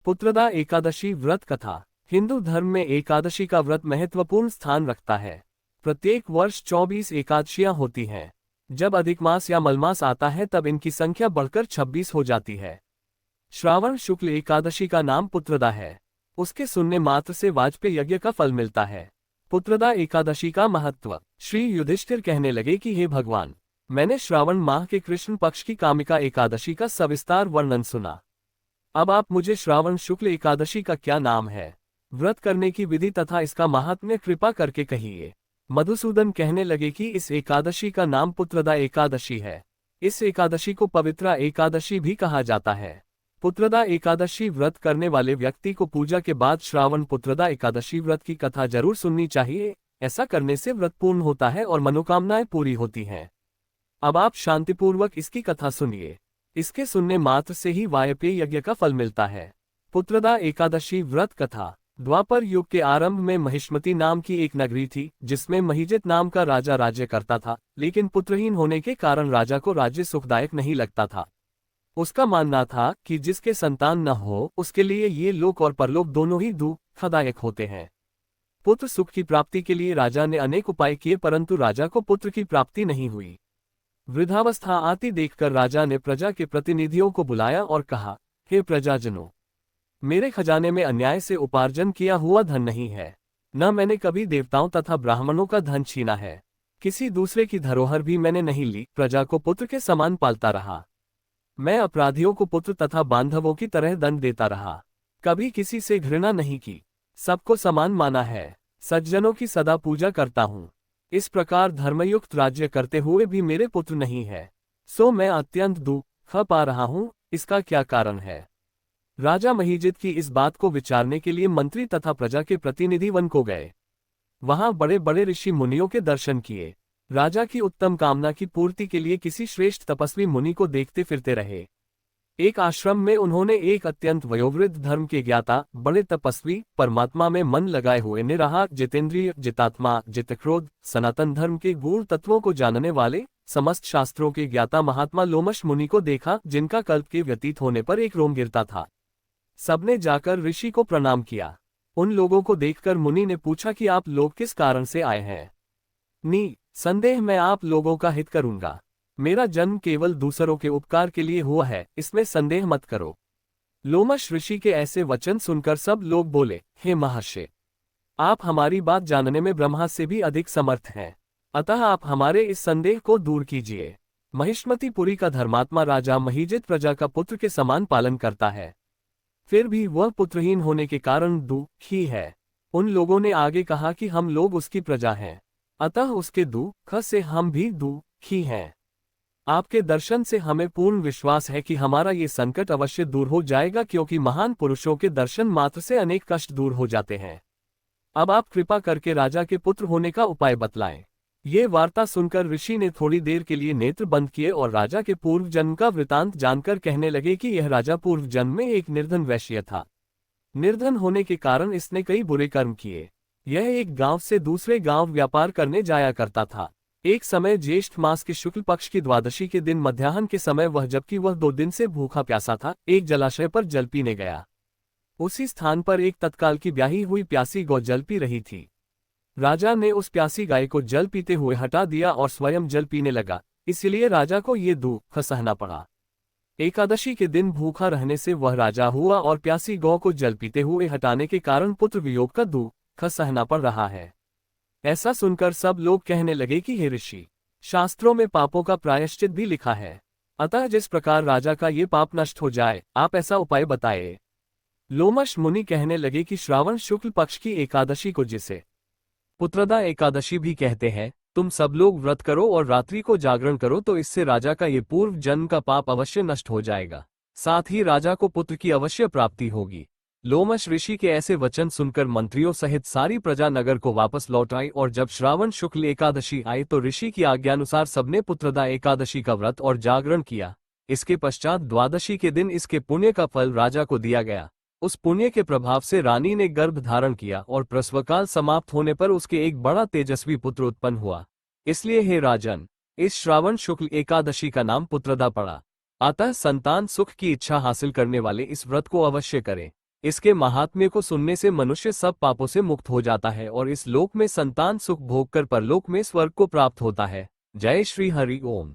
पुत्रदा एकादशी व्रत कथा। हिंदू धर्म में एकादशी का व्रत महत्वपूर्ण स्थान रखता है। प्रत्येक वर्ष 24 एकादशियां होती हैं। जब अधिक मास या मलमास आता है तब इनकी संख्या बढ़कर 26 हो जाती है। श्रावण शुक्ल एकादशी का नाम पुत्रदा है। उसके सुनने मात्र से वाजपेय यज्ञ का फल मिलता है। पुत्रदा एकादशी का महत्व। श्री युधिष्ठिर कहने लगे कि हे भगवान, मैंने श्रावण माह के कृष्ण पक्ष की कामिका एकादशी का सविस्तार वर्णन सुना। अब आप मुझे श्रावण शुक्ल एकादशी का क्या नाम है, व्रत करने की विधि तथा इसका महात्म्य कृपा करके कहिए। मधुसूदन कहने लगे कि इस एकादशी का नाम पुत्रदा एकादशी है। इस एकादशी को पवित्रा एकादशी भी कहा जाता है। पुत्रदा एकादशी व्रत करने वाले व्यक्ति को पूजा के बाद श्रावण पुत्रदा एकादशी व्रत की कथा जरूर सुननी चाहिए। ऐसा करने से व्रत पूर्ण होता है और मनोकामनाएं पूरी होती हैं। अब आप शांतिपूर्वक इसकी कथा सुनिए। इसके सुनने मात्र से ही वाजपेय यज्ञ का फल मिलता है। पुत्रदा एकादशी व्रत कथा। द्वापर युग के आरंभ में महिष्मती नाम की एक नगरी थी, जिसमें महिजित नाम का राजा राज्य करता था, लेकिन पुत्रहीन होने के कारण राजा को राज्य सुखदायक नहीं लगता था। उसका मानना था कि जिसके संतान न हो उसके लिए ये लोक और परलोक दोनों ही दुखदायक होते हैं। पुत्र सुख की प्राप्ति के लिए राजा ने अनेक उपाय किए, परंतु राजा को पुत्र की प्राप्ति नहीं हुई। वृद्धावस्था आती देखकर राजा ने प्रजा के प्रतिनिधियों को बुलाया और कहा, हे प्रजाजनों, मेरे खजाने में अन्याय से उपार्जन किया हुआ धन नहीं है। न मैंने कभी देवताओं तथा ब्राह्मणों का धन छीना है। किसी दूसरे की धरोहर भी मैंने नहीं ली। प्रजा को पुत्र के समान पालता रहा। मैं अपराधियों को पुत्र तथा बांधवों की तरह दंड देता रहा। कभी किसी से घृणा नहीं की। सबको समान माना है। सज्जनों की सदा पूजा करता हूँ। इस प्रकार धर्मयुक्त राज्य करते हुए भी मेरे पुत्र नहीं है, सो मैं अत्यंत दुख पा रहा हूँ। इसका क्या कारण है? राजा महिजित की इस बात को विचारने के लिए मंत्री तथा प्रजा के प्रतिनिधि वन को गए। वहां बड़े बड़े ऋषि मुनियों के दर्शन किए। राजा की उत्तम कामना की पूर्ति के लिए किसी श्रेष्ठ तपस्वी मुनि को देखते फिरते रहे। एक आश्रम में उन्होंने एक अत्यंत वयोवृद्ध धर्म के ज्ञाता, बड़े तपस्वी, परमात्मा में मन लगाए हुए निराहा, जितेंद्रिय, जितात्मा, जितक्रोध, सनातन धर्म के गूढ़ तत्वों को जानने वाले, समस्त शास्त्रों के ज्ञाता महात्मा लोमश मुनि को देखा, जिनका कल्प के व्यतीत होने पर एक रोम गिरता था। सबने जाकर ऋषि को प्रणाम किया। उन लोगों को देखकर मुनि ने पूछा कि आप लोग किस कारण से आए हैं? संदेह मैं आप लोगों का हित करूंगा। मेरा जन्म केवल दूसरों के उपकार के लिए हुआ है, इसमें संदेह मत करो। लोमश ऋषि के ऐसे वचन सुनकर सब लोग बोले, हे महर्षि, आप हमारी बात जानने में ब्रह्मा से भी अधिक समर्थ हैं, अतः आप हमारे इस संदेह को दूर कीजिए। महिष्मतीपुरी का धर्मात्मा राजा महिजित प्रजा का पुत्र के समान पालन करता है, फिर भी वह पुत्रहीन होने के कारण दुखी है। उन लोगों ने आगे कहा कि हम लोग उसकी प्रजा हैं, अतः उसके दुख से हम भी दुखी हैं। आपके दर्शन से हमें पूर्ण विश्वास है कि हमारा ये संकट अवश्य दूर हो जाएगा, क्योंकि महान पुरुषों के दर्शन मात्र से अनेक कष्ट दूर हो जाते हैं। अब आप कृपा करके राजा के पुत्र होने का उपाय बतलाएं। ये वार्ता सुनकर ऋषि ने थोड़ी देर के लिए नेत्र बंद किए और राजा के पूर्व जन्म का वृतांत जानकर कहने लगे कि यह राजा पूर्व जन्म में एक निर्धन वैश्य था। निर्धन होने के कारण इसने कई बुरे कर्म किए। यह एक गांव से दूसरे गांव व्यापार करने जाया करता था। एक समय ज्येष्ठ मास के शुक्ल पक्ष की द्वादशी के दिन मध्याह्न के समय जबकि वह 2 दिन से भूखा प्यासा था, एक जलाशय पर जल पीने गया। उसी स्थान पर एक तत्काल की ब्याही हुई प्यासी गौ जल पी रही थी। राजा ने उस प्यासी गाय को जल पीते हुए हटा दिया और स्वयं जल पीने लगा, इसलिए राजा को ये दुख सहना पड़ा। एकादशी के दिन भूखा रहने से वह राजा हुआ और प्यासी गौ को जल पीते हुए हटाने के कारण पुत्र वियोग का दुख सहना पड़ रहा है। ऐसा सुनकर सब लोग कहने लगे कि हे ऋषि, शास्त्रों में पापों का प्रायश्चित भी लिखा है, अतः जिस प्रकार राजा का ये पाप नष्ट हो जाए, आप ऐसा उपाय बताए। लोमश मुनि कहने लगे कि श्रावण शुक्ल पक्ष की एकादशी को, जिसे पुत्रदा एकादशी भी कहते हैं, तुम सब लोग व्रत करो और रात्रि को जागरण करो, तो इससे राजा का ये पूर्व जन्म का पाप अवश्य नष्ट हो जाएगा। साथ ही राजा को पुत्र की अवश्य प्राप्ति होगी। लोमश ऋषि के ऐसे वचन सुनकर मंत्रियों सहित सारी प्रजा नगर को वापस लौट आई और जब श्रावण शुक्ल एकादशी आई तो ऋषि की आज्ञानुसार सबने पुत्रदा एकादशी का व्रत और जागरण किया। इसके पश्चात द्वादशी के दिन इसके पुण्य का फल राजा को दिया गया। उस पुण्य के प्रभाव से रानी ने गर्भ धारण किया और प्रसवकाल समाप्त होने पर उसके एक बड़ा तेजस्वी पुत्र उत्पन्न हुआ। इसलिए हे राजन, इस श्रावण शुक्ल एकादशी का नाम पुत्रदा पड़ा। अतः संतान सुख की इच्छा हासिल करने वाले इस व्रत को अवश्य करें। इसके महात्म्य को सुनने से मनुष्य सब पापों से मुक्त हो जाता है और इस लोक में संतान सुख भोग कर परलोक में स्वर्ग को प्राप्त होता है। जय श्री हरि ओम।